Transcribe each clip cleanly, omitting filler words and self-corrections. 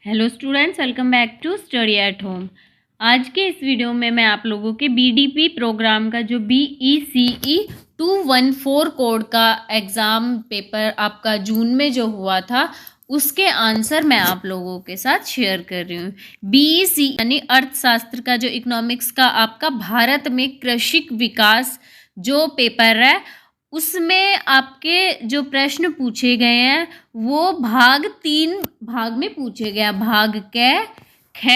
Hello students, welcome back to study at home. आज के इस वीडियो में मैं आप लोगों के बीडीपी प्रोग्राम का जो BECE 214 कोड का एग्ज़ाम पेपर आपका जून में जो हुआ था उसके आंसर मैं आप लोगों के साथ शेयर कर रही हूँ। BECE यानी अर्थशास्त्र का जो इकोनॉमिक्स का आपका भारत में कृषि विकास जो पेपर है उसमें आपके जो प्रश्न पूछे गए हैं वो तीन भाग में पूछे गए हैं, भाग क, ख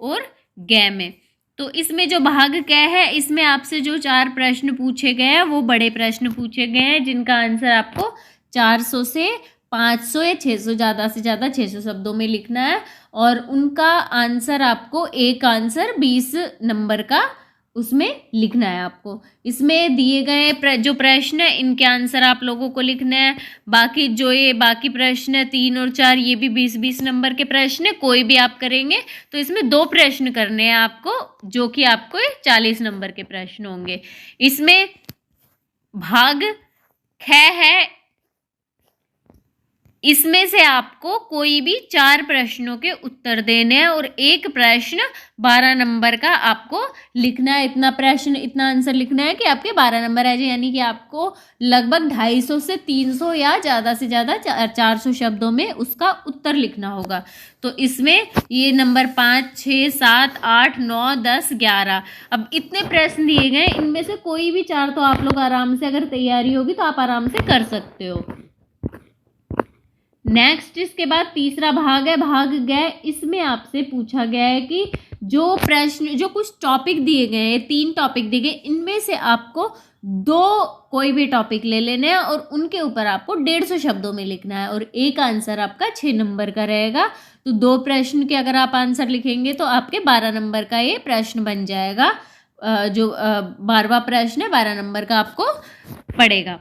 और ग में। तो इसमें जो भाग क है इसमें आपसे जो 4 प्रश्न पूछे गए हैं वो बड़े प्रश्न पूछे गए हैं जिनका आंसर आपको 400 से 500 या 600 ज़्यादा से ज़्यादा 600 शब्दों में लिखना है और उनका आंसर आपको एक आंसर 20 नंबर का उसमें लिखना है। आपको इसमें दिए गए जो प्रश्न है इनके आंसर आप लोगों को लिखना है। बाकी प्रश्न 3 और 4 ये भी 20-20 नंबर के प्रश्न है। कोई भी आप करेंगे तो इसमें 2 प्रश्न करने हैं आपको, जो कि आपको 40 नंबर के प्रश्न होंगे। इसमें भाग ख है, इसमें से आपको कोई भी 4 प्रश्नों के उत्तर देने हैं और एक प्रश्न 12 नंबर का आपको लिखना है। इतना आंसर लिखना है कि आपके 12 नंबर आ जाए, यानी कि आपको लगभग 250 से 300 या ज़्यादा से ज़्यादा 400 शब्दों में उसका उत्तर लिखना होगा। तो इसमें ये नंबर 5, 6, 7, 8, 9, 10, 11 अब इतने प्रश्न दिए गए, इनमें से कोई भी 4 तो आप लोग आराम से, अगर तैयारी होगी तो आप आराम से कर सकते हो। नेक्स्ट इसके बाद तीसरा भाग है भाग ग। इसमें आपसे पूछा गया है कि जो कुछ टॉपिक दिए गए हैं, 3 टॉपिक दिए गए, इनमें से आपको 2 कोई भी टॉपिक ले लेने हैं और उनके ऊपर आपको 150 शब्दों में लिखना है और एक आंसर आपका 6 नंबर का रहेगा। तो 2 प्रश्न के अगर आप आंसर लिखेंगे तो आपके 12 नंबर का ये प्रश्न बन जाएगा। जो 12वां प्रश्न है 12 नंबर का आपको पड़ेगा।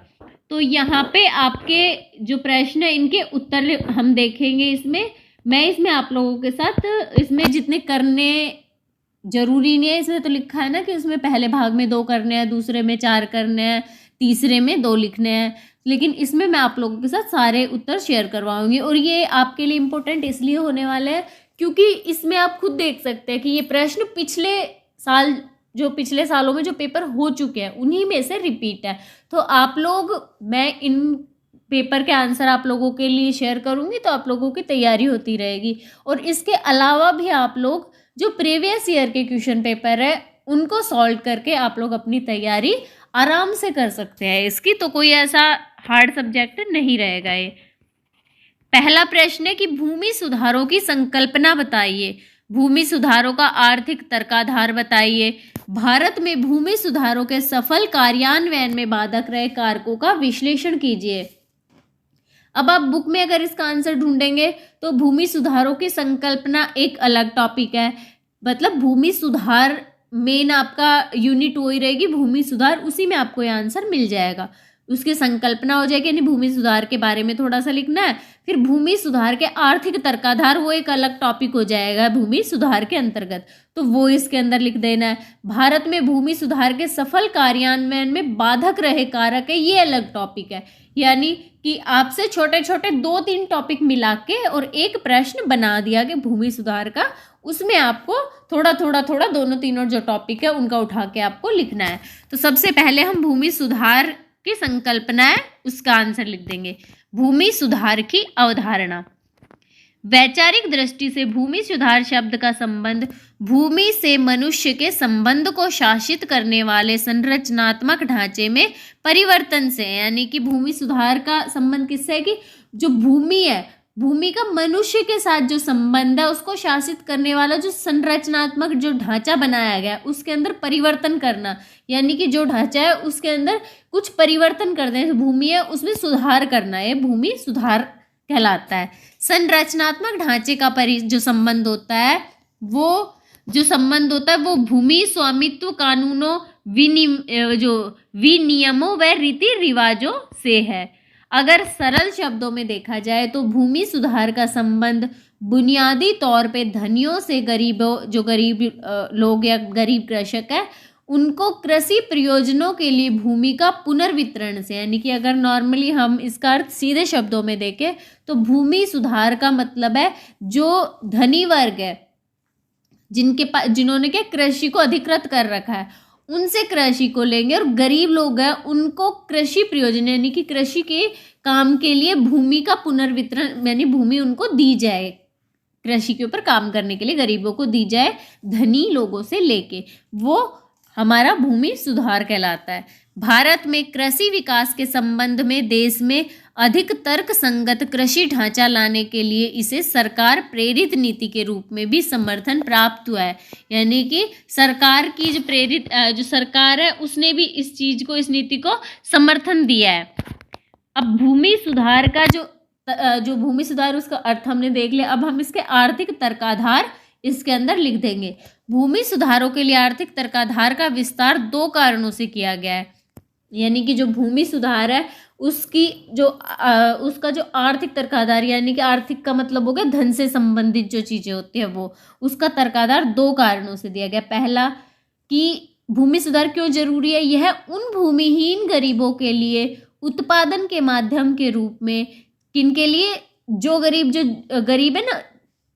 तो यहाँ पे आपके जो प्रश्न है इनके उत्तर हम देखेंगे। इसमें आप लोगों के साथ इसमें जितने करने जरूरी नहीं है, इसमें तो लिखा है ना कि उसमें पहले भाग में 2 करने हैं, दूसरे में 4 करने हैं, तीसरे में 2 लिखने हैं, लेकिन इसमें मैं आप लोगों के साथ सारे उत्तर शेयर करवाऊंगी। और ये आपके लिए इम्पोर्टेंट इसलिए होने वाले हैं क्योंकि इसमें आप खुद देख सकते हैं कि ये प्रश्न पिछले सालों में जो पेपर हो चुके हैं उन्हीं में से रिपीट है। तो मैं इन पेपर के आंसर आप लोगों के लिए शेयर करूंगी तो आप लोगों की तैयारी होती रहेगी। और इसके अलावा भी आप लोग जो प्रीवियस ईयर के क्वेश्चन पेपर है उनको सॉल्व करके आप लोग अपनी तैयारी आराम से कर सकते हैं। इसकी तो कोई ऐसा हार्ड सब्जेक्ट नहीं रहेगा। ये पहला प्रश्न है कि भूमि सुधारों की संकल्पना बताइए, भूमि सुधारों का आर्थिक तर्काधार बताइए, भारत में भूमि सुधारों के सफल कार्यान्वयन में बाधक रहे कारकों का विश्लेषण कीजिए। अब आप बुक में अगर इसका आंसर ढूंढेंगे तो भूमि सुधारों की संकल्पना एक अलग टॉपिक है, मतलब भूमि सुधार मेन आपका यूनिट वही रहेगी, भूमि सुधार, उसी में आपको ये आंसर मिल जाएगा। उसकी संकल्पना हो जाएगी, यानी भूमि सुधार के बारे में थोड़ा सा लिखना है। फिर भूमि सुधार के आर्थिक तर्काधार वो एक अलग टॉपिक हो जाएगा भूमि सुधार के अंतर्गत, तो वो इसके अंदर लिख देना है। भारत में भूमि सुधार के सफल कार्यान्वयन में बाधक रहे कारक है, ये अलग टॉपिक है। यानी कि आपसे छोटे छोटे 2-3 टॉपिक मिला के और एक प्रश्न बना दिया कि भूमि सुधार का, उसमें आपको थोड़ा दोनों तीनों जो टॉपिक है उनका उठा के आपको लिखना है। तो सबसे पहले हम भूमि सुधार की संकल्पना है उसका आंसर लिख देंगे। भूमि सुधार की अवधारणा। वैचारिक दृष्टि से भूमि सुधार शब्द का संबंध भूमि से मनुष्य के संबंध को शासित करने वाले संरचनात्मक ढांचे में परिवर्तन से, यानी कि भूमि सुधार का संबंध किससे है कि जो भूमि है, भूमि का मनुष्य के साथ जो संबंध है उसको शासित करने वाला जो संरचनात्मक जो ढांचा बनाया गया उसके अंदर परिवर्तन करना, यानी कि जो ढांचा है उसके अंदर कुछ परिवर्तन कर दें, भूमि है उसमें सुधार करना, है भूमि सुधार कहलाता है। संरचनात्मक ढांचे का जो संबंध होता है वो भूमि स्वामित्व कानूनों, विनियमों व रीति रिवाजों से है। अगर सरल शब्दों में देखा जाए तो भूमि सुधार का संबंध बुनियादी तौर पे धनियों से गरीब लोग या गरीब कृषक है उनको कृषि प्रयोजनों के लिए भूमि का पुनर्वितरण से, यानी कि अगर नॉर्मली हम इसका अर्थ सीधे शब्दों में देखें तो भूमि सुधार का मतलब है जो धनी वर्ग है जिनके पास, जिन्होंने क्या कृषि को अधिकृत कर रखा है, उनसे कृषि को लेंगे, और गरीब लोग हैं उनको कृषि प्रयोजन यानी कि कृषि के काम के लिए भूमि का पुनर्वितरण, यानी भूमि उनको दी जाए, कृषि के ऊपर काम करने के लिए गरीबों को दी जाए धनी लोगों से लेके, वो हमारा भूमि सुधार कहलाता है। भारत में कृषि विकास के संबंध में देश में अधिक तर्क संगत कृषि ढांचा लाने के लिए इसे सरकार प्रेरित नीति के रूप में भी समर्थन प्राप्त हुआ है, यानी कि सरकार की जो प्रेरित जो सरकार है उसने भी इस चीज को, इस नीति को समर्थन दिया है। अब भूमि सुधार का जो भूमि सुधार उसका अर्थ हमने देख लिया। अब हम इसके आर्थिक तर्काधार इसके अंदर लिख देंगे। भूमि सुधारों के लिए आर्थिक तर्काधार का विस्तार 2 कारणों से किया गया है, यानी कि जो भूमि सुधार है उसकी उसका जो आर्थिक तर्काधार, यानी कि आर्थिक का मतलब हो गया धन से संबंधित जो चीजें होती है वो, उसका तर्काधार 2 कारणों से दिया गया। पहला कि भूमि सुधार क्यों जरूरी है, यह उन भूमिहीन गरीबों के लिए उत्पादन के माध्यम के रूप में, किनके लिए, जो गरीब है ना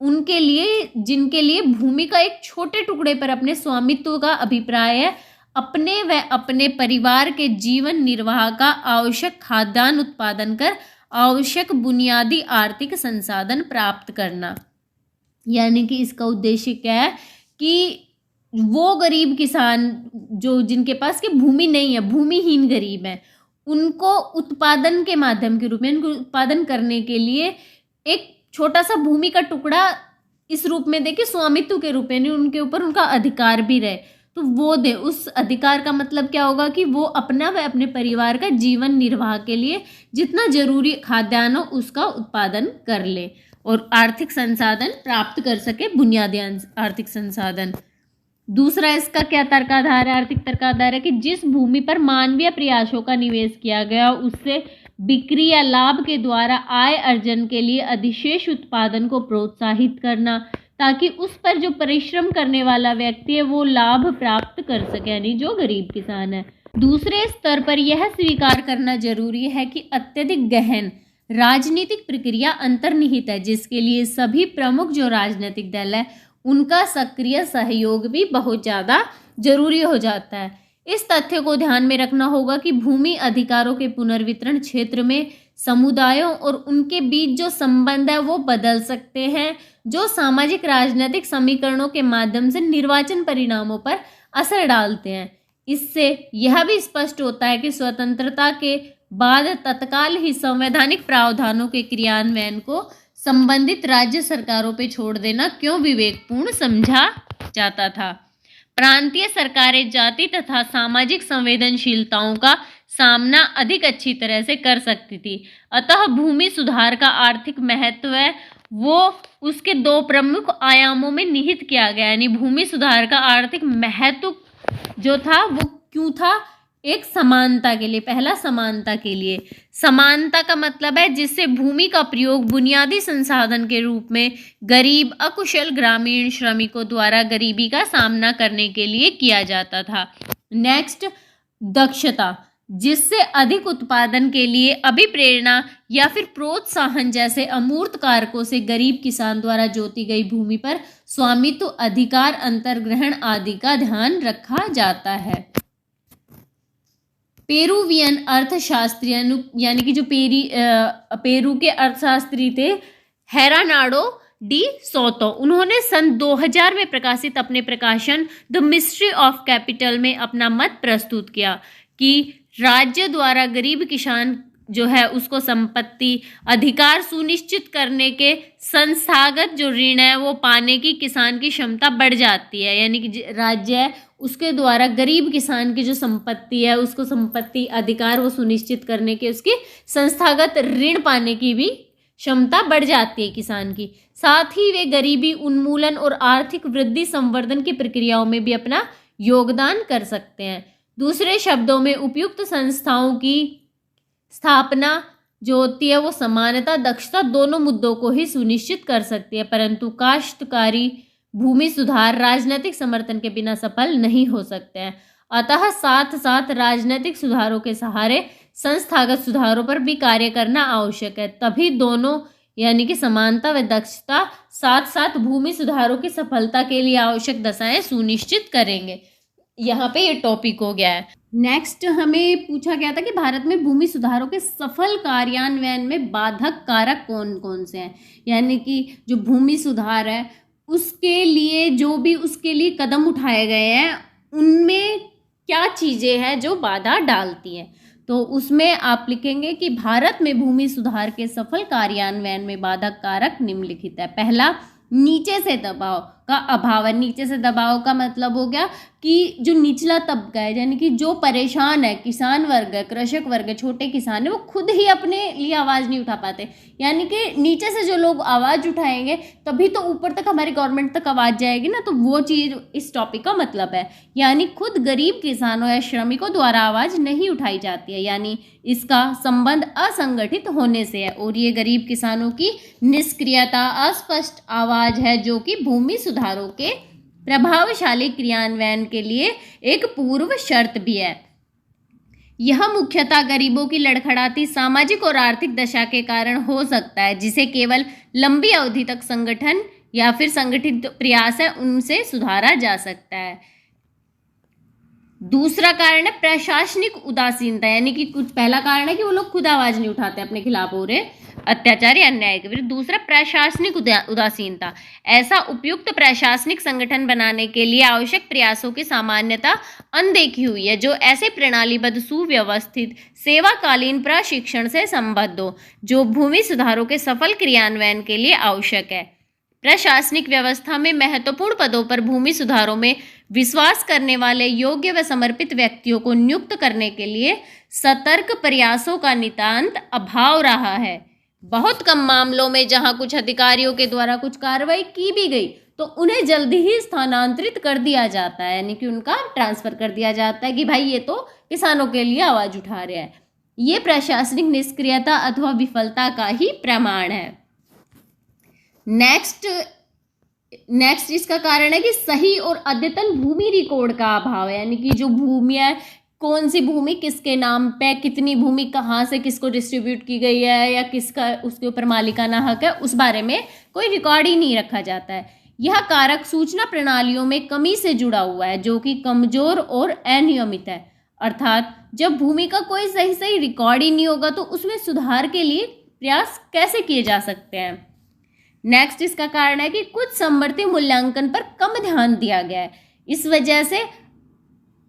उनके लिए, जिनके लिए भूमि का एक छोटे टुकड़े पर अपने स्वामित्व का अभिप्राय है, अपने व अपने परिवार के जीवन निर्वाह का आवश्यक खाद्यान्न उत्पादन कर आवश्यक बुनियादी आर्थिक संसाधन प्राप्त करना। यानी कि इसका उद्देश्य क्या है कि वो गरीब किसान जो जिनके पास की भूमि नहीं है, भूमिहीन गरीब है, उनको उत्पादन के माध्यम के रूप में, उनको उत्पादन करने के लिए एक छोटा सा भूमि का टुकड़ा इस रूप में दे कि स्वामित्व के रूप में, उनके ऊपर उनका अधिकार भी रहे, तो वो दे। उस अधिकार का मतलब क्या होगा कि वो अपना व अपने परिवार का जीवन निर्वाह के लिए जितना जरूरी खाद्यान्न हो उसका उत्पादन कर ले और आर्थिक संसाधन प्राप्त कर सके, बुनियादी आर्थिक संसाधन। दूसरा इसका क्या तर्काधार है, आर्थिक तर्काधार है कि जिस भूमि पर मानवीय प्रयासों का निवेश किया गया उससे बिक्री या लाभ के द्वारा आय अर्जन के लिए अधिशेष उत्पादन को प्रोत्साहित करना, ताकि उस पर जो परिश्रम करने वाला व्यक्ति है वो लाभ प्राप्त कर सके, यानी जो गरीब किसान है। दूसरे स्तर पर यह स्वीकार करना जरूरी है कि अत्यधिक गहन राजनीतिक प्रक्रिया अंतर्निहित है, जिसके लिए सभी प्रमुख जो राजनीतिक दल है उनका सक्रिय सहयोग भी बहुत ज़्यादा जरूरी हो जाता है। इस तथ्य को ध्यान में रखना होगा कि भूमि अधिकारों के पुनर्वितरण क्षेत्र में समुदायों और उनके बीच जो संबंध है वो बदल सकते हैं, जो सामाजिक राजनीतिक समीकरणों के माध्यम से निर्वाचन परिणामों पर असर डालते हैं। इससे यह भी स्पष्ट होता है कि स्वतंत्रता के बाद तत्काल ही संवैधानिक प्रावधानों के क्रियान्वयन को संबंधित राज्य सरकारों पर छोड़ देना क्यों विवेकपूर्ण समझा जाता था। प्रांतीय सरकारें जाति तथा सामाजिक संवेदनशीलताओं का सामना अधिक अच्छी तरह से कर सकती थी, अतः भूमि सुधार का आर्थिक महत्व है वो उसके 2 प्रमुख आयामों में निहित किया गया। यानी भूमि सुधार का आर्थिक महत्व जो था वो क्यों था, एक समानता के लिए, पहला समानता के लिए। समानता का मतलब है जिससे भूमि का प्रयोग बुनियादी संसाधन के रूप में गरीब अकुशल ग्रामीण श्रमिकों द्वारा गरीबी का सामना करने के लिए किया जाता था। नेक्स्ट, दक्षता, जिससे अधिक उत्पादन के लिए अभिप्रेरणा या फिर प्रोत्साहन जैसे अमूर्त कारकों से गरीब किसान द्वारा जोती गई भूमि पर स्वामित्व अधिकार अंतर्ग्रहण आदि का ध्यान रखा जाता है। पेरुवियन अर्थशास्त्री यानी कि जो पेरू के अर्थशास्त्री थे हेरानाडो डी सोतो, उन्होंने सन 2000 में प्रकाशित अपने प्रकाशन द मिस्ट्री ऑफ कैपिटल में अपना मत प्रस्तुत किया कि राज्य द्वारा गरीब किसान जो है उसको संपत्ति अधिकार सुनिश्चित करने के संस्थागत जो ऋण है वो पाने की किसान की क्षमता बढ़ जाती है। यानी कि राज्य है उसके द्वारा गरीब किसान की जो संपत्ति है उसको संपत्ति अधिकार वो सुनिश्चित करने के उसकी संस्थागत ऋण पाने की भी क्षमता बढ़ जाती है किसान की। साथ ही वे गरीबी उन्मूलन और आर्थिक वृद्धि संवर्धन की प्रक्रियाओं में भी अपना योगदान कर सकते हैं। दूसरे शब्दों में उपयुक्त संस्थाओं की स्थापना जो होती है वो समानता दक्षता दोनों मुद्दों को ही सुनिश्चित कर सकती है, परंतु काश्तकारी भूमि सुधार राजनीतिक समर्थन के बिना सफल नहीं हो सकते हैं। अतः साथ साथ राजनीतिक सुधारों के सहारे संस्थागत सुधारों पर भी कार्य करना आवश्यक है। तभी दोनों यानी कि समानता व दक्षता साथ साथ भूमि सुधारों की सफलता के लिए आवश्यक दशाएं सुनिश्चित करेंगे। यहाँ पे ये टॉपिक हो गया है। नेक्स्ट हमें पूछा गया था कि भारत में भूमि सुधारों के सफल कार्यान्वयन में बाधक कारक कौन कौन से हैं, यानी कि जो भूमि सुधार है उसके लिए जो भी उसके लिए कदम उठाए गए हैं उनमें क्या चीज़ें हैं जो बाधा डालती हैं। तो उसमें आप लिखेंगे कि भारत में भूमि सुधार के सफल कार्यान्वयन में बाधक कारक निम्नलिखित है। पहला, नीचे से दबाव का अभाव है। नीचे से दबाव का मतलब हो गया कि जो निचला तबका है, यानी कि जो परेशान है, किसान वर्ग है, कृषक वर्ग है, छोटे किसान है, वो खुद ही अपने लिए आवाज़ नहीं उठा पाते। यानी कि नीचे से जो लोग आवाज़ उठाएंगे तभी तो ऊपर तक हमारी गवर्नमेंट तक आवाज़ जाएगी ना। तो वो चीज़ इस टॉपिक का मतलब है, यानी खुद गरीब किसानों या श्रमिकों द्वारा आवाज़ नहीं उठाई जाती है, यानी इसका संबंध असंगठित होने से है। और ये गरीब किसानों की निष्क्रियता, अस्पष्ट आवाज़ है जो कि भूमि सुधारों के प्रभावशाली क्रियान्वयन के लिए एक पूर्व शर्त भी है। यह मुख्यतः गरीबों की लड़खड़ाती सामाजिक और आर्थिक दशा के कारण हो सकता है, जिसे केवल लंबी अवधि तक संगठन या फिर संगठित प्रयास है उनसे सुधारा जा सकता है। दूसरा कारण है प्रशासनिक उदासीनता, यानी कि कुछ पहला कारण है कि वो लोग खुद आवाज नहीं उठाते अपने खिलाफ हो रहे अत्याचार या अन्याय के विरुद्ध। दूसरा, प्रशासनिक उदासीनता, ऐसा उपयुक्त प्रशासनिक संगठन बनाने के लिए आवश्यक प्रयासों की सामान्यता अनदेखी हुई है, जो ऐसे प्रणालीबद्ध सुव्यवस्थित सेवाकालीन प्रशिक्षण से संबद्ध हो जो भूमि सुधारों के सफल क्रियान्वयन के लिए आवश्यक है। प्रशासनिक व्यवस्था में महत्वपूर्ण पदों पर भूमि सुधारों में विश्वास करने वाले योग्य व समर्पित व्यक्तियों को नियुक्त करने के लिए सतर्क प्रयासों का नितांत अभाव रहा है। बहुत कम मामलों में जहां कुछ अधिकारियों के द्वारा कुछ कार्रवाई की भी गई तो उन्हें जल्दी ही स्थानांतरित कर दिया जाता है, यानी कि उनका ट्रांसफर कर दिया जाता है कि भाई ये तो किसानों के लिए आवाज उठा रहे हैं। ये प्रशासनिक निष्क्रियता अथवा विफलता का ही प्रमाण है। नेक्स्ट इसका कारण है कि सही और अद्यतन भूमि रिकॉर्ड का अभाव है, यानी कि जो भूमियां, कौन सी भूमि किसके नाम पे, कितनी भूमि कहाँ से किसको डिस्ट्रीब्यूट की गई है या किसका उसके ऊपर मालिकाना हक है, उस बारे में कोई रिकॉर्ड ही नहीं रखा जाता है। यह कारक सूचना प्रणालियों में कमी से जुड़ा हुआ है जो कि कमजोर और अनियमित है। अर्थात जब भूमि का कोई सही रिकॉर्ड ही नहीं होगा तो उसमें सुधार के लिए प्रयास कैसे किए जा सकते हैं। नेक्स्ट इसका कारण है कि कुछ समवर्ती मूल्यांकन पर कम ध्यान दिया गया है। इस वजह से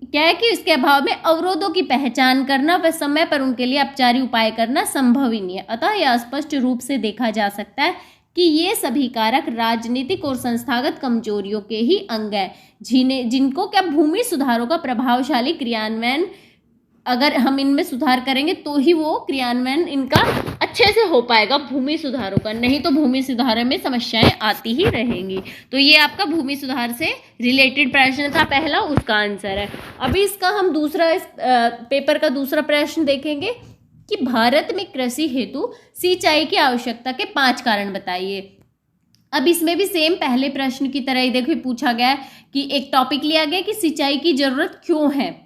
क्या है कि इसके अभाव में अवरोधों की पहचान करना व समय पर उनके लिए औपचारिक उपाय करना संभव ही नहीं है। अतः यह स्पष्ट रूप से देखा जा सकता है कि ये सभी कारक राजनीतिक और संस्थागत कमजोरियों के ही अंग है, जिनको क्या भूमि सुधारों का प्रभावशाली क्रियान्वयन, अगर हम इनमें सुधार करेंगे तो ही वो क्रियान्वयन इनका अच्छे से हो पाएगा भूमि सुधारों का, नहीं तो भूमि सुधार में समस्याएं आती ही रहेंगी। तो ये आपका भूमि सुधार से रिलेटेड प्रश्न था पहला, उसका आंसर है। अभी इसका हम दूसरा पेपर का दूसरा प्रश्न देखेंगे कि भारत में कृषि हेतु सिंचाई की आवश्यकता के 5 कारण बताइए। अब इसमें भी सेम पहले प्रश्न की तरह ही देखो पूछा गया है कि एक टॉपिक लिया गया कि सिंचाई की जरूरत क्यों है,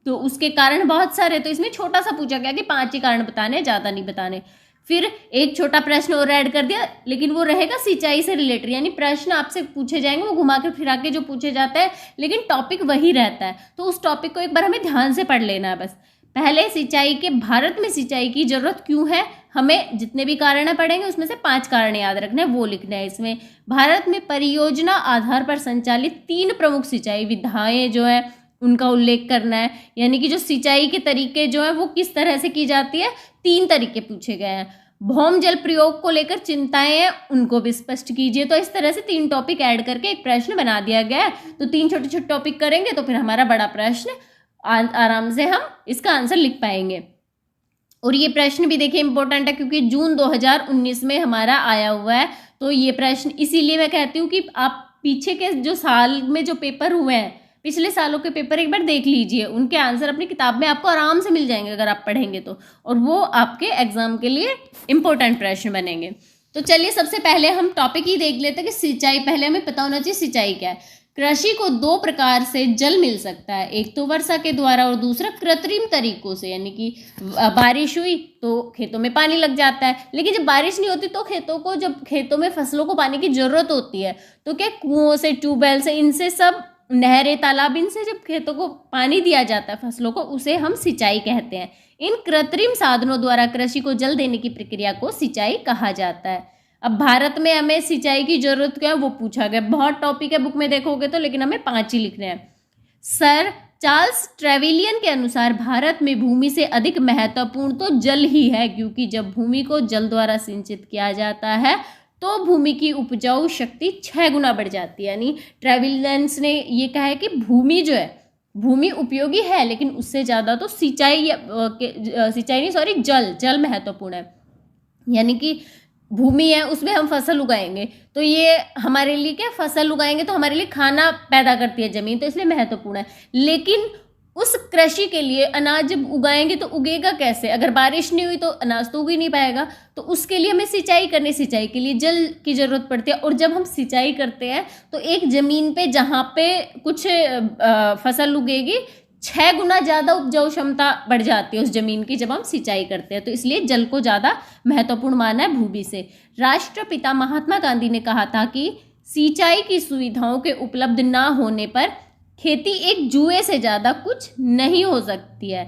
तो उसके कारण बहुत सारे, तो इसमें छोटा सा पूछा गया कि 5 ही कारण बताने, ज़्यादा नहीं बताने। फिर एक छोटा प्रश्न और ऐड कर दिया, लेकिन वो रहेगा सिंचाई से रिलेटेड, यानी प्रश्न आपसे पूछे जाएंगे वो घुमा के फिरा के जो पूछे जाता है, लेकिन टॉपिक वही रहता है। तो उस टॉपिक को एक बार हमें ध्यान से पढ़ लेना है बस। पहले सिंचाई के, भारत में सिंचाई की जरूरत क्यों है, हमें जितने भी कारण पढ़ेंगे उसमें से 5 कारण याद रखना है, वो लिखना है इसमें। भारत में परियोजना आधार पर संचालित 3 प्रमुख सिंचाई विधाएं जो है उनका उल्लेख करना है, यानी कि जो सिंचाई के तरीके जो है वो किस तरह से की जाती है, 3 तरीके पूछे गए हैं। भौम जल प्रयोग को लेकर चिंताएं हैं, उनको भी स्पष्ट कीजिए। तो इस तरह से 3 टॉपिक ऐड करके एक प्रश्न बना दिया गया है। तो 3 छोटे छोटे टॉपिक करेंगे तो फिर हमारा बड़ा प्रश्न आराम से हम इसका आंसर लिख पाएंगे। और ये प्रश्न भी देखिए इंपॉर्टेंट है क्योंकि जून 2019 में हमारा आया हुआ है। तो ये प्रश्न इसीलिए मैं कहती हूँ कि आप पीछे के जो साल में जो पेपर हुए हैं, पिछले सालों के पेपर एक बार देख लीजिए, उनके आंसर अपनी किताब में आपको आराम से मिल जाएंगे अगर आप पढ़ेंगे तो, और वो आपके एग्जाम के लिए इंपॉर्टेंट प्रश्न बनेंगे। तो चलिए सबसे पहले हम टॉपिक ही देख लेते हैं कि सिंचाई, पहले हमें पता होना चाहिए सिंचाई क्या है। कृषि को दो प्रकार से जल मिल सकता है, एक तो वर्षा के द्वारा और दूसरा कृत्रिम तरीकों से, यानी कि बारिश हुई तो खेतों में पानी लग जाता है। लेकिन जब बारिश नहीं होती तो जब खेतों में फसलों को पानी की जरूरत होती है तो क्या कुओं से, ट्यूबवेल से, इनसे सब नहरें, तालाब, इनसे जब खेतों को पानी दिया जाता है फसलों को, उसे हम सिंचाई कहते हैं। इन कृत्रिम साधनों द्वारा कृषि को जल देने की प्रक्रिया को सिंचाई कहा जाता है। अब भारत में हमें सिंचाई की जरूरत क्या है वो पूछा गया, बहुत टॉपिक है बुक में देखोगे तो, लेकिन हमें 5 ही लिखने हैं। सर चार्ल्स ट्रेविलियन के अनुसार भारत में भूमि से अधिक महत्वपूर्ण तो जल ही है, क्योंकि जब भूमि को जल द्वारा सिंचित किया जाता है तो भूमि की उपजाऊ शक्ति 6 गुना बढ़ जाती है। यानी ट्रेविलियंस ने ये कहा है कि भूमि जो है, भूमि उपयोगी है लेकिन उससे ज़्यादा तो जल महत्वपूर्ण है। यानी कि भूमि है उसमें हम फसल उगाएंगे तो ये हमारे लिए क्या, फसल उगाएंगे तो हमारे लिए खाना पैदा करती है जमीन, तो इसलिए महत्वपूर्ण है। लेकिन उस कृषि के लिए अनाज जब उगाएंगे तो उगेगा कैसे, अगर बारिश नहीं हुई तो अनाज तो उग ही नहीं पाएगा। तो उसके लिए हमें सिंचाई के लिए जल की जरूरत पड़ती है। और जब हम सिंचाई करते हैं तो एक जमीन पे जहाँ पे कुछ फसल उगेगी 6 गुना ज़्यादा उपजाऊ क्षमता बढ़ जाती है उस जमीन की जब हम सिंचाई करते हैं। तो इसलिए जल को ज़्यादा महत्वपूर्ण माना है भूमि से। राष्ट्रपिता महात्मा गांधी ने कहा था कि सिंचाई की सुविधाओं के उपलब्ध ना होने पर खेती एक जुए से ज़्यादा कुछ नहीं हो सकती है।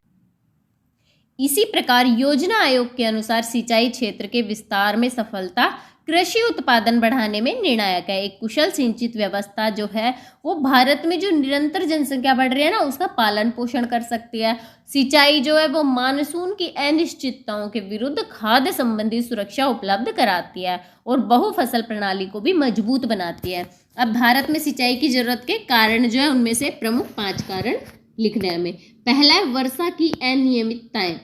इसी प्रकार योजना आयोग के अनुसार सिंचाई क्षेत्र के विस्तार में सफलता कृषि उत्पादन बढ़ाने में निर्णायक है। एक कुशल सिंचित व्यवस्था जो है वो भारत में जो निरंतर जनसंख्या बढ़ रही है ना, उसका पालन पोषण कर सकती है। सिंचाई जो है वो मानसून की अनिश्चितताओं के विरुद्ध खाद्य संबंधी सुरक्षा उपलब्ध कराती है और बहुफसल प्रणाली को भी मजबूत बनाती है। अब भारत में सिंचाई की जरूरत के कारण जो है उनमें से प्रमुख 5 कारण लिखने हैं हमें। पहला है वर्षा की अनियमितताएं।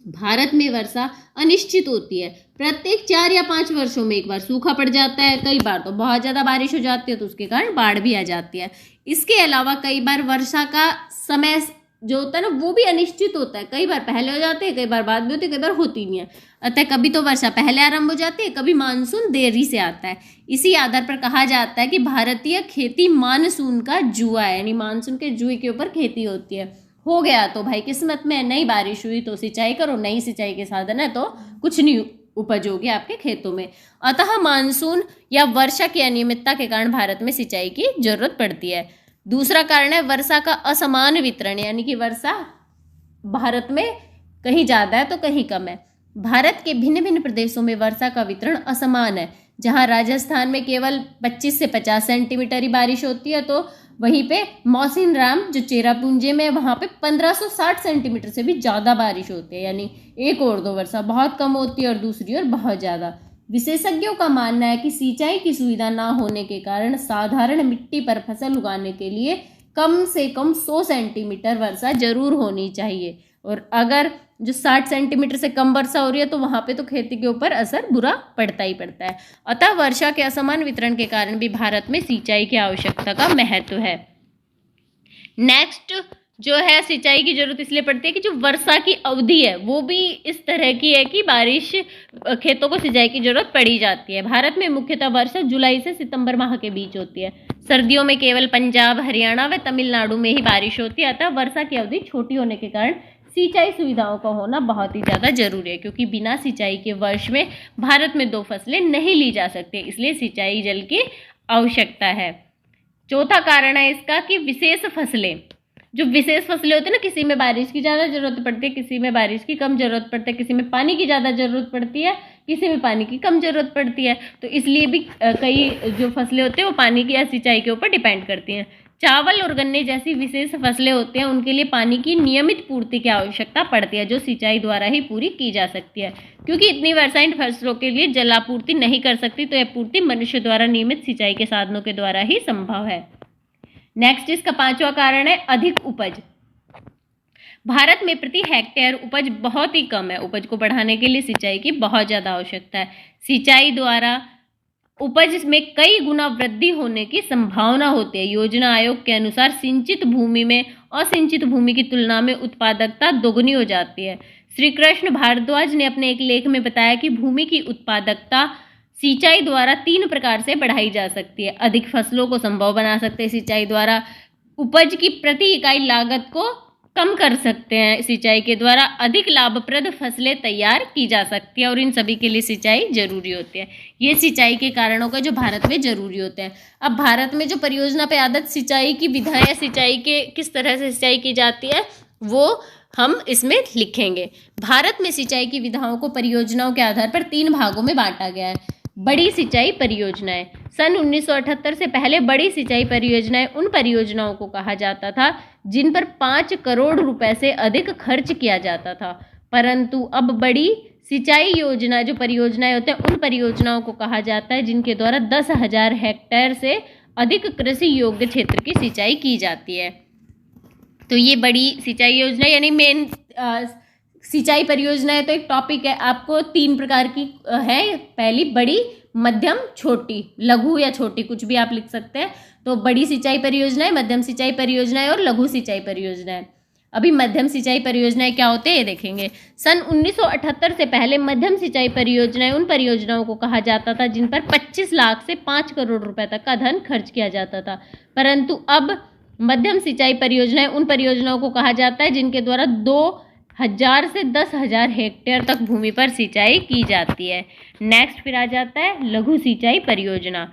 भारत में वर्षा अनिश्चित होती है, प्रत्येक 4 या 5 वर्षों में एक बार सूखा पड़ जाता है, कई बार तो बहुत ज़्यादा बारिश हो जाती है तो उसके कारण बाढ़ भी आ जाती है। इसके अलावा कई बार वर्षा का समय जो होता है ना वो भी अनिश्चित होता है, कई बार पहले हो जाते हैं, कई बार बाद में होती है, कई बार होती नहीं है। अतः कभी तो वर्षा पहले आरंभ हो जाती है, कभी मानसून देरी से आता है। इसी आधार पर कहा जाता है कि भारतीय खेती मानसून का जुआ है, यानी मानसून के जुए के ऊपर खेती होती है। हो गया तो भाई किस्मत में, नहीं बारिश हुई तो सिंचाई करो, नहीं सिंचाई के साधन है तो कुछ नहीं उपज होगी आपके खेतों में। अतः मानसून या वर्षा की अनियमितता के कारण भारत में सिंचाई की जरूरत पड़ती है। दूसरा कारण है वर्षा का असमान वितरण, यानी कि वर्षा भारत में कहीं ज़्यादा है तो कहीं कम है। भारत के भिन्न भिन्न प्रदेशों में वर्षा का वितरण असमान है। जहाँ राजस्थान में केवल 25 से 50 सेंटीमीटर ही बारिश होती है, तो वहीं पे मौसिनराम जो चेरापूंजी में है वहाँ पे 1560 सेंटीमीटर से भी ज़्यादा बारिश होती है। यानी एक और दो वर्षा बहुत कम होती है और दूसरी ओर बहुत ज़्यादा। विशेषज्ञों का मानना है कि सिंचाई की सुविधा ना होने के कारण साधारण मिट्टी पर फसल उगाने के लिए कम से कम 100 सेंटीमीटर वर्षा जरूर होनी चाहिए। और अगर जो 60 सेंटीमीटर से कम वर्षा हो रही है तो वहाँ पे तो खेती के ऊपर असर बुरा पड़ता ही पड़ता है। अतः वर्षा के असमान वितरण के कारण भी भारत में सिंचाई की आवश्यकता का महत्व है। नेक्स्ट जो है सिंचाई की जरूरत इसलिए पड़ती है कि जो वर्षा की अवधि है वो भी इस तरह की है कि बारिश खेतों को सिंचाई की जरूरत पड़ी जाती है। भारत में मुख्यतः वर्षा जुलाई से सितंबर माह के बीच होती है। सर्दियों में केवल पंजाब, हरियाणा व तमिलनाडु में ही बारिश होती है। अतः वर्षा की अवधि छोटी होने के कारण सिंचाई सुविधाओं का होना बहुत ही ज़्यादा जरूरी है, क्योंकि बिना सिंचाई के वर्ष में भारत में 2 फसलें नहीं ली जा सकती, इसलिए सिंचाई जल की आवश्यकता है। चौथा कारण है इसका कि विशेष फसलें होती है ना, किसी में बारिश की ज़्यादा जरूरत पड़ती है, किसी में बारिश की कम जरूरत पड़ती है, किसी में पानी की ज़्यादा जरूरत पड़ती है, किसी में पानी की कम जरूरत पड़ती है। तो इसलिए भी कई जो फसलें होती हैं वो पानी की या सिंचाई के ऊपर डिपेंड करती हैं। चावल और गन्ने जैसी विशेष फसलें होते हैं, उनके लिए पानी की नियमित पूर्ति की आवश्यकता पड़ती है, जो सिंचाई द्वारा ही पूरी की जा सकती है। क्योंकि इतनी वर्षा इन फसलों के लिए जलापूर्ति नहीं कर सकती, तो यह पूर्ति मनुष्य द्वारा नियमित सिंचाई के साधनों के द्वारा ही संभव है। नेक्स्ट इसका 5वां कारण है अधिक उपज। भारत में प्रति हेक्टेयर उपज बहुत ही कम है। उपज को बढ़ाने के लिए सिंचाई की बहुत ज़्यादा आवश्यकता है। सिंचाई द्वारा उपज में कई गुना वृद्धि होने की संभावना होती है। योजना आयोग के अनुसार सिंचित भूमि में असिंचित भूमि की तुलना में उत्पादकता दोगुनी हो जाती है। श्री कृष्ण भारद्वाज ने अपने एक लेख में बताया कि भूमि की उत्पादकता सिंचाई द्वारा 3 प्रकार से बढ़ाई जा सकती है। अधिक फसलों को संभव बना सकते हैं सिंचाई द्वारा, उपज की प्रति इकाई लागत को कम कर सकते हैं सिंचाई के द्वारा, अधिक लाभप्रद फसलें तैयार की जा सकती है, और इन सभी के लिए सिंचाई जरूरी होती है। ये सिंचाई के कारणों का जो भारत में जरूरी होते हैं। अब भारत में जो परियोजना पे आधारित सिंचाई की विधाएं, सिंचाई के किस तरह से सिंचाई की जाती है, वो हम इसमें लिखेंगे। भारत में सिंचाई की विधाओं को परियोजनाओं के आधार पर 3 भागों में बांटा गया है। बड़ी सिंचाई परियोजनाएं। सन 1978 से पहले बड़ी सिंचाई परियोजनाएं उन परियोजनाओं को कहा जाता था जिन पर 5 करोड़ रुपए से अधिक खर्च किया जाता था, परंतु अब बड़ी सिंचाई योजना जो परियोजनाएं होते हैं उन परियोजनाओं को कहा जाता है जिनके द्वारा 10,000 हेक्टेयर से अधिक कृषि योग्य क्षेत्र की सिंचाई की जाती है। तो ये बड़ी सिंचाई योजना यानी मेन सिंचाई परियोजना है। तो एक टॉपिक है, आपको 3 प्रकार की है। पहली बड़ी, मध्यम, छोटी, लघु या छोटी कुछ भी आप लिख सकते हैं। तो बड़ी सिंचाई परियोजनाएं, मध्यम सिंचाई परियोजनाएं और लघु सिंचाई परियोजनाएं। अभी मध्यम सिंचाई परियोजनाएं क्या होते हैं ये देखेंगे। सन 1978 से पहले मध्यम सिंचाई परियोजनाएं उन परियोजनाओं को कहा जाता था जिन पर 25 लाख से 5 करोड़ रुपए तक का धन खर्च किया जाता था, परंतु अब मध्यम सिंचाई परियोजनाएं उन परियोजनाओं को कहा जाता है जिनके द्वारा 2,000 से 10,000 हेक्टेयर तक भूमि पर सिंचाई की जाती है। नेक्स्ट फिर आ जाता है लघु सिंचाई परियोजना।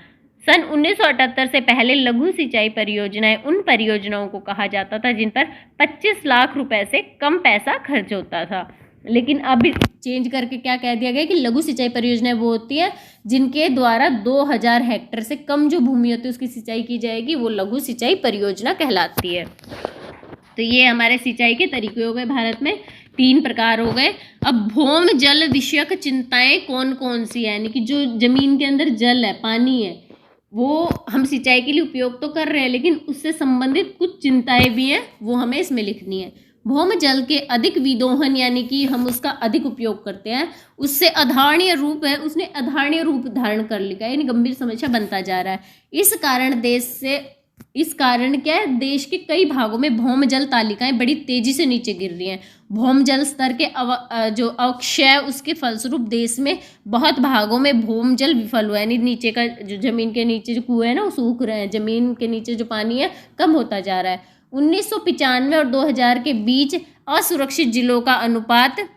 सन 1978 से पहले लघु सिंचाई परियोजनाएं उन परियोजनाओं को कहा जाता था जिन पर 25 लाख रुपए से कम पैसा खर्च होता था, लेकिन अब चेंज करके क्या कह दिया गया कि लघु सिंचाई परियोजनाएं वो होती है जिनके द्वारा 2,000 हेक्टेयर से कम जो भूमि होती है उसकी सिंचाई की जाएगी, वो लघु सिंचाई परियोजना कहलाती है। तो ये हमारे सिंचाई के तरीके हो गए। भारत में 3 प्रकार हो गए। अब भौम जल विषयक चिंताएं कौन कौन सी है, यानी कि जो जमीन के अंदर जल है, पानी है, वो हम सिंचाई के लिए उपयोग तो कर रहे हैं, लेकिन उससे संबंधित कुछ चिंताएं भी हैं, वो हमें इसमें लिखनी है। भौम जल के अधिक विदोहन यानी कि हम उसका अधिक उपयोग करते हैं, उससे अधारणीय रूप है, उसने अधारणीय रूप धारण कर लिया, यानी गंभीर समस्या बनता जा रहा है। इस कारण क्या है, देश के कई भागों में भौम जल तालिकाएं बड़ी तेजी से नीचे गिर रही हैं। भौम जल स्तर के जो अवक्षय उसके फलस्वरूप देश में बहुत भागों में भौम जल विफल हुआ है, यानी नीचे का जो जमीन के नीचे जो कुएं हैं ना वो सूख रहे हैं, जमीन के नीचे जो पानी है कम होता जा रहा है। 1995 और 2000 के बीच असुरक्षित जिलों का अनुपात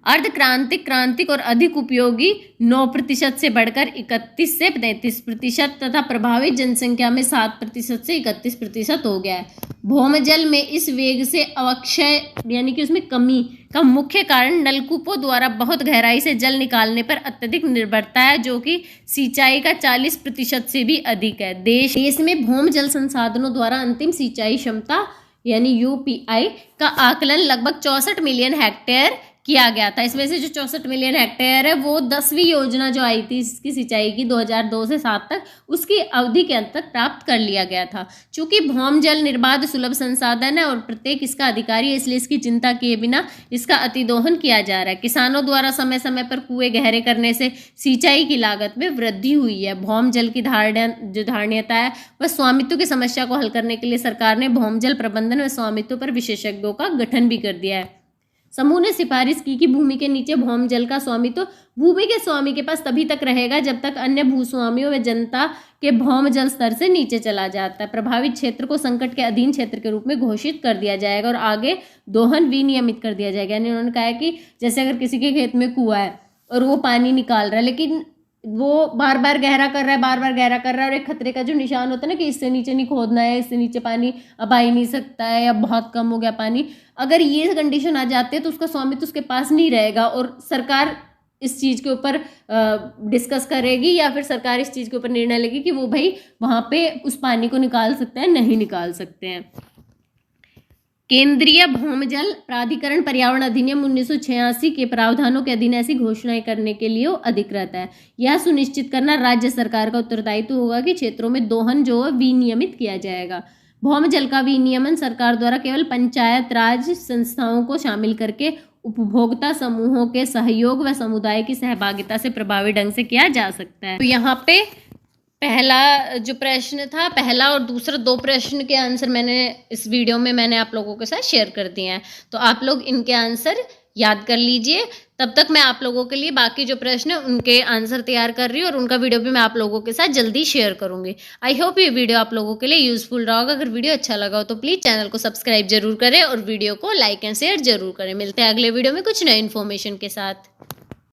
अर्धक्रांतिक, क्रांतिक और अधिक उपयोगी 9% से बढ़कर 31 से 33% तथा प्रभावित जनसंख्या में 7% से 31% हो गया है। भौमजल में इस वेग से अवक्षय यानी कि उसमें कमी का मुख्य कारण नलकूपों द्वारा बहुत गहराई से जल निकालने पर अत्यधिक निर्भरता है, जो कि सिंचाई का 40% से भी अधिक है। देश में भौम जल संसाधनों द्वारा अंतिम सिंचाई क्षमता यानी UPI का आकलन लगभग 64 मिलियन हेक्टेयर किया गया था। इसमें से जो 64 मिलियन हेक्टेयर है वो 10वीं योजना जो आई थी इसकी सिंचाई की 2002 से 7 तक, उसकी अवधि के अंत तक प्राप्त कर लिया गया था। चूंकि भौम जल निर्बाध सुलभ संसाधन है और प्रत्येक इसका अधिकारी है, इसलिए इसकी चिंता किए बिना इसका अतिदोहन किया जा रहा है। किसानों द्वारा समय समय पर कुएं गहरे करने से सिंचाई की लागत में वृद्धि हुई है। भौम जल की धारणीयता है वह स्वामित्व की समस्या को हल करने के लिए सरकार ने भौम जल प्रबंधन व स्वामित्व पर विशेषज्ञों का गठन भी कर दिया है। समूह ने सिफारिश की कि भूमि के नीचे भौम जल का स्वामित्व भूमि के स्वामी के पास तभी तक रहेगा जब तक अन्य भूस्वामियों व जनता के भौम जल स्तर से नीचे चला जाता है। प्रभावित क्षेत्र को संकट के अधीन क्षेत्र के रूप में घोषित कर दिया जाएगा और आगे दोहन विनियमित कर दिया जाएगा। यानी उन्होंने कहा है कि जैसे अगर किसी के खेत में कुआं है और वो पानी निकाल रहा है, लेकिन वो बार बार गहरा कर रहा है, बार बार गहरा कर रहा है, और एक खतरे का जो निशान होता है ना कि इससे नीचे नहीं खोदना है, इससे नीचे पानी अब आ ही नहीं सकता है या बहुत कम हो गया पानी, अगर ये कंडीशन आ जाती है तो उसका स्वामित्व उसके पास नहीं रहेगा और सरकार इस चीज़ के ऊपर डिस्कस करेगी या फिर सरकार इस चीज़ के ऊपर निर्णय लेगी कि वो भाई वहाँ पे उस पानी को निकाल सकते हैं, नहीं निकाल सकते हैं। केंद्रीय भौमजल प्राधिकरण पर्यावरण अधिनियम 1986 के प्रावधानों के अधीन ऐसी घोषणाएं करने के लिए अधिकृत है। यह सुनिश्चित करना राज्य सरकार का उत्तरदायित्व होगा कि क्षेत्रों में दोहन जो है विनियमित किया जाएगा। भौमजल का विनियमन सरकार द्वारा केवल पंचायत राज संस्थाओं को शामिल करके उपभोक्ता समूहों के सहयोग व समुदाय की सहभागिता से प्रभावी ढंग से किया जा सकता है। तो यहाँ पे पहला जो प्रश्न था, पहला और दूसरा 2 प्रश्न के आंसर मैंने इस वीडियो में मैंने आप लोगों के साथ शेयर कर दिए हैं, तो आप लोग इनके आंसर याद कर लीजिए। तब तक मैं आप लोगों के लिए बाकी जो प्रश्न है उनके आंसर तैयार कर रही हूँ और उनका वीडियो भी मैं आप लोगों के साथ जल्दी शेयर करूंगी। आई होप ये वीडियो आप लोगों के लिए यूजफुल रहा होगा। अगर वीडियो अच्छा लगा हो तो प्लीज़ चैनल को सब्सक्राइब जरूर करें और वीडियो को लाइक एंड शेयर जरूर करें। मिलते हैं अगले वीडियो में कुछ नए इन्फॉर्मेशन के साथ।